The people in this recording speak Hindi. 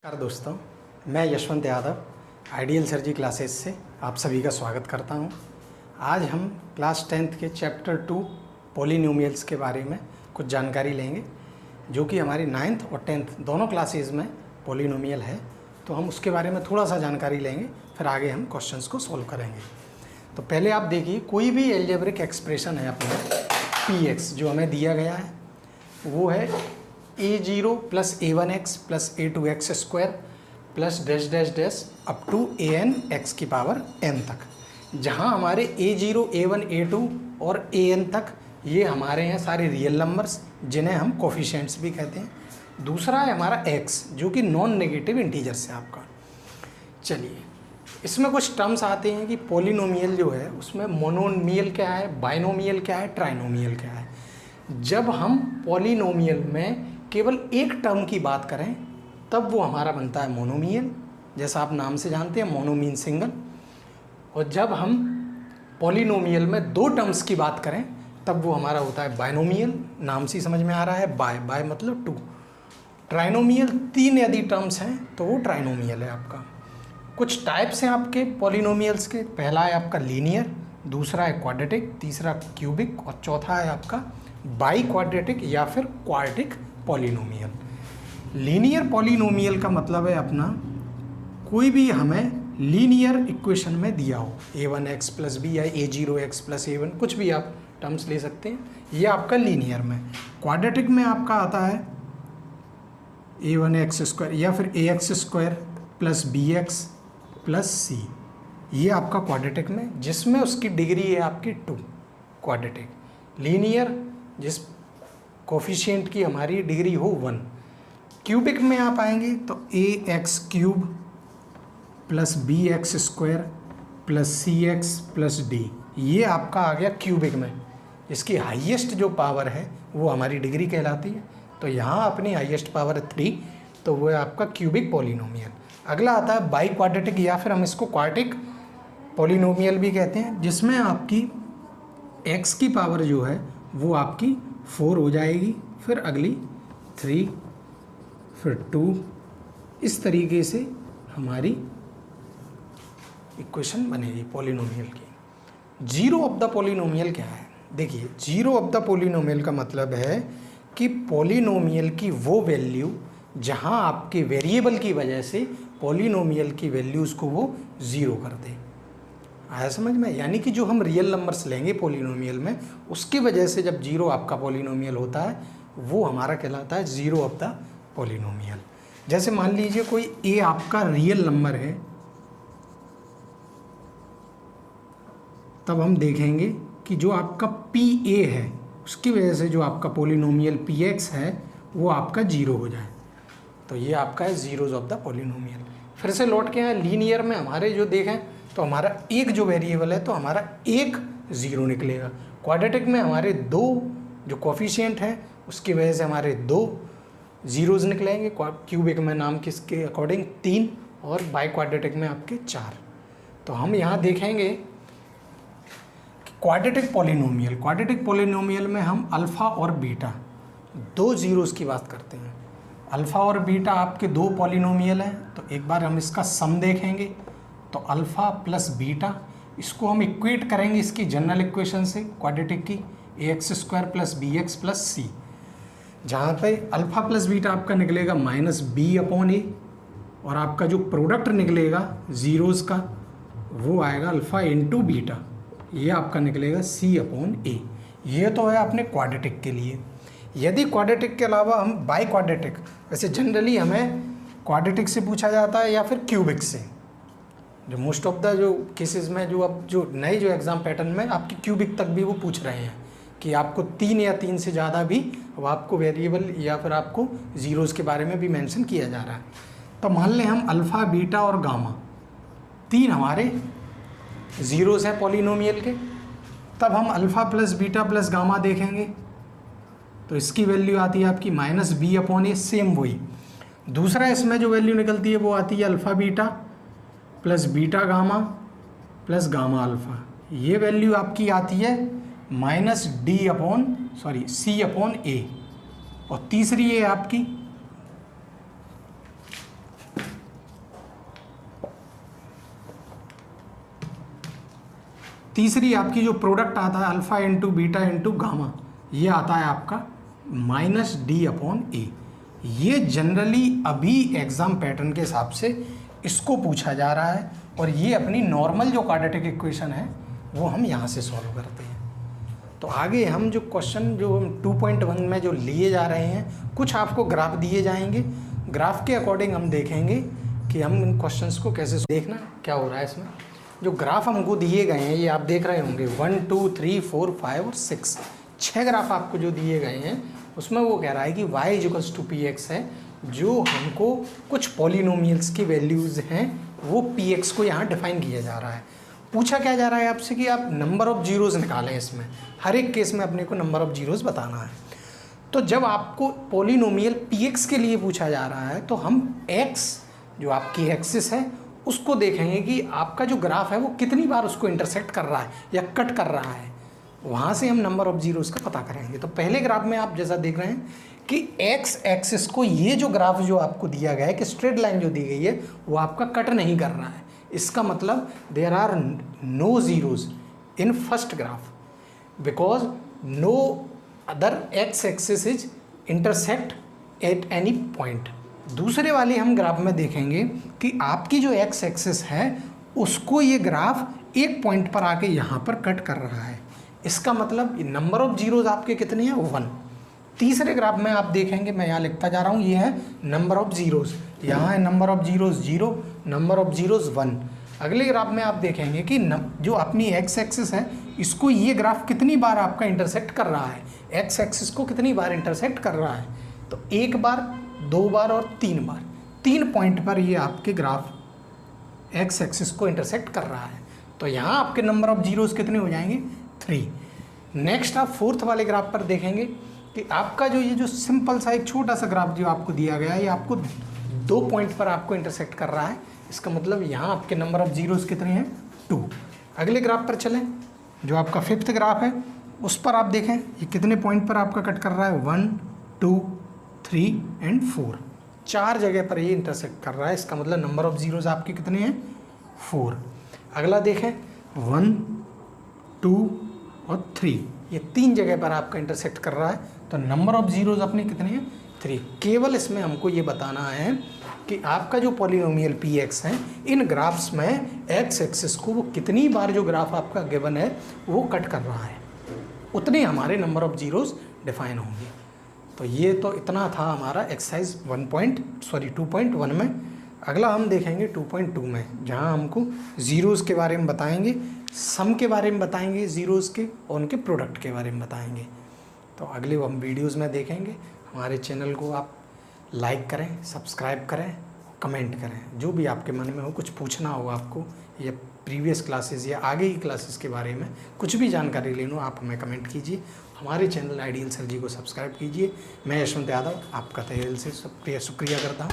नमस्कार दोस्तों, मैं यशवंत यादव आइडियल सर्जी क्लासेस से आप सभी का स्वागत करता हूं। आज हम क्लास 10th के चैप्टर 2 पॉलिनोमियल्स के बारे में कुछ जानकारी लेंगे, जो कि हमारी 9th और 10th दोनों क्लासेस में पॉलिनोमियल है। तो हम उसके बारे में थोड़ा सा जानकारी लेंगे, फिर आगे हम क्वेश्चंस को सॉल्व करेंगे। तो पहले आप देखिए, कोई भी एल्जेब्रिक एक्सप्रेशन है अपना px जो हमें दिया गया है, वो है a0 plus a1x plus a2x square plus dash dash dash up to an x की पावर n तक, जहाँ हमारे a0, a1, a2 और an तक ये हमारे हैं सारे रियल नंबर्स, जिन्हें हम कोफिशिएंट्स भी कहते हैं। दूसरा है हमारा x, जो कि नॉन नेगेटिव इंटीजर्स है आपका। चलिए, इसमें कुछ टर्म्स आते हैं कि पॉलिनोमियल जो है उसमें मोनोमियल क्या है, बाइनोमियल क्या है, ट्राइनोमियल क्या है। जब हम पॉलिनोमियल में केवल एक टर्म की बात करें तब वो हमारा बनता है मोनोमियल, जैसा आप नाम से जानते हैं, मोनो मीन सिंगल। और जब हम पॉलिनोमियल में दो टर्म्स की बात करें तब वो हमारा होता है बाइनोमियल, नाम से ही समझ में आ रहा है, बाय मतलब टू। ट्राइनोमियल, तीन यदि टर्म्स हैं तो वो ट्राइनोमियल है आपका। कुछ टाइप्स हैं आपके पॉलिनोमियल्स के। पहला है आपका लीनियर, दूसरा है क्वाड्रेटिक, तीसरा क्यूबिक और चौथा है आपका बाई क्वाड्रेटिक या फिर क्वाड्रेटिक पॉलिनोमियल। लीनियर पॉलिनोमियल का मतलब है अपना कोई भी हमें लीनियर इक्वेशन में दिया हो, a1x प्लस बी या a0x प्लस a1, कुछ भी आप टर्म्स ले सकते हैं, ये आपका लीनियर में। क्वाड्रेटिक में आपका आता है a1x स्क्वायर या फिर ax square plus bx plus c, ये आपका क्वाड्रेटिक में, जिसमें उसकी डिग्री है आपकी 2, क्वाड्रेटिक। लीनियर जिस कोफिशिएंट की हमारी डिग्री हो 1। क्यूबिक में आप आएंगे तो ax cube plus bx square plus cx plus d, ये आपका आ गया क्यूबिक में। इसकी हाईएस्ट जो पावर है वो हमारी डिग्री कहलाती है। तो यहाँ अपनी हाईएस्ट पावर 3, तो वो है आपका क्यूबिक पॉलिनोमियल। अगला आता है बाई क्वाड्रेटिक या फिर हम इसको क्वाड्रेटिक पॉलिनोमियल भी कहते हैं, जिसमें आपकी x की पावर जो है वो आपकी 4 हो जाएगी, फिर अगली 3, फिर 2, इस तरीके से हमारी इक्वेशन बनेगी पॉलिनोमियल की। जीरो ऑफ द पॉलिनोमियल क्या है? देखिए, जीरो ऑफ द पॉलिनोमियल का मतलब है कि पॉलिनोमियल की वो वैल्यू जहां आपके वेरिएबल की वजह से पॉलिनोमियल की वैल्यूज़ को वो ज़ीरो कर दे। आया समझ में? यानी कि जो हम रियल नंबर्स लेंगे पॉलिनोमियल में, उसकी वजह से जब जीरो आपका पॉलिनोमियल होता है वो हमारा कहलाता है जीरो ऑफ द पॉलिनोमियल। जैसे मान लीजिए कोई a आपका रियल नंबर है, तब हम देखेंगे कि जो आपका pa है उसकी वजह से जो आपका पॉलिनोमियल px है वो आपका जीरो हो जाए, तो ये आपका है जीरोज ऑफ द पॉलिनोमियल। फिर से लौट के आए, लीनियर में हमारे जो देखें तो हमारा एक जो वेरिएबल है तो हमारा एक ज़ीरो निकलेगा। क्वाड्रेटिक में हमारे दो जो कोफिशिएंट हैं उसकी वजह से हमारे 2 ज़ीरोज़ निकलेंगे। क्यूबिक में नाम किसके अकॉर्डिंग 3 और बाई क्वाड्रेटिक में आपके 4। तो हम यहाँ देखेंगे कि क्वाड्रेटिक पॉलिनोमियल में हम अल्फ़ा और बीटा 2 ज़ीरोज़ की बात करते हैं। अल्फ़ा और बीटा आपके 2 पॉलिनोमियल हैं, तो एक बार हम इसका सम देखेंगे तो अल्फ़ा प्लस बीटा, इसको हम इक्वेट करेंगे इसकी जनरल इक्वेशन से क्वाड्रेटिक की, ax square plus bx plus c, जहाँ पे अल्फ़ा प्लस बीटा आपका निकलेगा माइनस b अपॉन ए, और आपका जो प्रोडक्ट निकलेगा ज़ीरोज़ का वो आएगा अल्फ़ा इंटू बीटा, ये आपका निकलेगा c अपॉन ए। ये तो है अपने क्वाड्रेटिक के लिए। यदि क्वाड्रेटिक के अलावा हम बाई क्वाड्रेटिक, वैसे जनरली हमें क्वाड्रेटिक से पूछा जाता है या फिर क्यूबिक से, जो मोस्ट ऑफ द जो केसेस में जो अब जो नए जो एग्ज़ाम पैटर्न में आपकी क्यूबिक तक भी वो पूछ रहे हैं कि आपको 3 या 3 से ज़्यादा भी अब आपको वेरिएबल या फिर आपको ज़ीरोज़ के बारे में भी मेंशन किया जा रहा है। तो मान लें हम अल्फ़ा, बीटा और गामा 3 हमारे ज़ीरोज़ हैं पॉलिनोमियल के, तब हम alpha plus beta plus gamma देखेंगे तो इसकी वैल्यू आती है आपकी माइनस b अपॉन ए, सेम वही। दूसरा इसमें जो वैल्यू निकलती है वो आती है alpha beta plus beta gamma plus gamma alpha, ये वैल्यू आपकी आती है माइनस c अपॉन ए। और तीसरी है आपकी तीसरी आपकी जो प्रोडक्ट आता है alpha into beta into gamma, ये आता है आपका -d/a। ये जनरली अभी एग्ज़ाम पैटर्न के हिसाब से इसको पूछा जा रहा है, और ये अपनी नॉर्मल जो क्वाड्रेटिक इक्वेशन है वो हम यहाँ से सॉल्व करते हैं। तो आगे हम जो क्वेश्चन जो 2.1 में जो लिए जा रहे हैं, कुछ आपको ग्राफ दिए जाएंगे, ग्राफ के अकॉर्डिंग हम देखेंगे कि हम इन क्वेश्चंस को कैसे देखना क्या हो रहा है। इसमें जो ग्राफ हमको दिए गए हैं ये आप देख रहे होंगे 1 2 3 4 5 और 6, 6 ग्राफ आपको जो दिए गए हैं, उसमें वो कह रहा है कि y = px है, जो हमको कुछ पॉलिनोमियल्स की वैल्यूज़ हैं वो px को यहाँ डिफाइन किया जा रहा है। पूछा क्या जा रहा है आपसे कि आप नंबर ऑफ़ जीरोज़ निकालें, इसमें हर एक केस में अपने को नंबर ऑफ़ जीरोज़ बताना है। तो जब आपको पॉलिनोमियल px के लिए पूछा जा रहा है तो हम x जो आपकी एक्सिस है उसको देखेंगे कि आपका जो ग्राफ है वो कितनी बार उसको इंटरसेक्ट कर रहा है या कट कर रहा है, वहाँ से हम नंबर ऑफ़ जीरोज़ का पता करेंगे। तो पहले ग्राफ में आप जैसा देख रहे हैं कि x एक्सिस को ये जो ग्राफ जो आपको दिया गया है कि स्ट्रेट लाइन जो दी गई है वो आपका कट नहीं कर रहा है, इसका मतलब there are no zeros in first graph because no other x axis is intersect at any point. दूसरे वाले हम ग्राफ में देखेंगे कि आपकी जो x एक्सिस है उसको ये ग्राफ एक पॉइंट पर आके यहाँ पर कट कर रहा है, इसका मतलब नंबर ऑफ़ जीरोज़ आपके कितने हैं 1। तीसरे ग्राफ में आप देखेंगे, मैं यहाँ लिखता जा रहा हूँ, ये है नंबर ऑफ़ जीरोज़, यहाँ है number of zeros 0, number of zeros 1। अगले ग्राफ में आप देखेंगे कि जो अपनी x एक्सिस है इसको ये ग्राफ कितनी बार आपका इंटरसेक्ट कर रहा है, x एक्सिस को कितनी बार इंटरसेक्ट कर रहा है, तो 1 बार 2 बार और 3 बार, 3 पॉइंट पर ये आपके ग्राफ x एक्सिस को इंटरसेक्ट कर रहा है। तो यहाँ आपके नंबर ऑफ़ जीरोज़ कितने हो जाएंगे 3। नेक्स्ट आप फोर्थ वाले ग्राफ पर देखेंगे कि आपका जो ये जो सिंपल सा एक छोटा सा ग्राफ जो आपको दिया गया है ये आपको 2 पॉइंट पर आपको इंटरसेक्ट कर रहा है, इसका मतलब यहाँ आपके नंबर ऑफ़ जीरोज़ कितने हैं 2। अगले ग्राफ पर चलें, जो आपका फिफ्थ ग्राफ है उस पर आप देखें ये कितने पॉइंट पर आपका कट कर रहा है 1 2 3 एंड 4, 4 जगह पर ये इंटरसेक्ट कर रहा है, इसका मतलब नंबर ऑफ़ जीरोज़ आपके कितने हैं 4। अगला देखें 1 2 और 3, ये 3 जगह पर आपका इंटरसेक्ट कर रहा है, तो नंबर ऑफ़ जीरोज़ अपने कितने हैं 3। केवल इसमें हमको ये बताना है कि आपका जो पॉलिनोमियल px है इन ग्राफ्स में x एक्सिस को वो कितनी बार जो ग्राफ आपका गिवन है वो कट कर रहा है, उतने हमारे नंबर ऑफ़ जीरोज़ डिफाइन होंगे। तो ये तो इतना था हमारा एक्सरसाइज 2.1 में। अगला हम देखेंगे 2.2 में, जहाँ हमको ज़ीरोज़ के बारे में बताएंगे, सम के बारे में बताएंगे ज़ीरोज़ के, और उनके प्रोडक्ट के बारे में बताएंगे। तो अगले हम वीडियोज़ में देखेंगे। हमारे चैनल को आप लाइक करें, सब्सक्राइब करें, कमेंट करें, जो भी आपके मन में हो, कुछ पूछना हो आपको या प्रीवियस क्लासेस या आगे की क्लासेस के बारे में कुछ भी जानकारी लेनी हो आप हमें कमेंट कीजिए। हमारे चैनल आइडियल सर जी को सब्सक्राइब कीजिए। मैं यशवंत यादव आपका तहे दिल से शुक्रिया करता हूँ।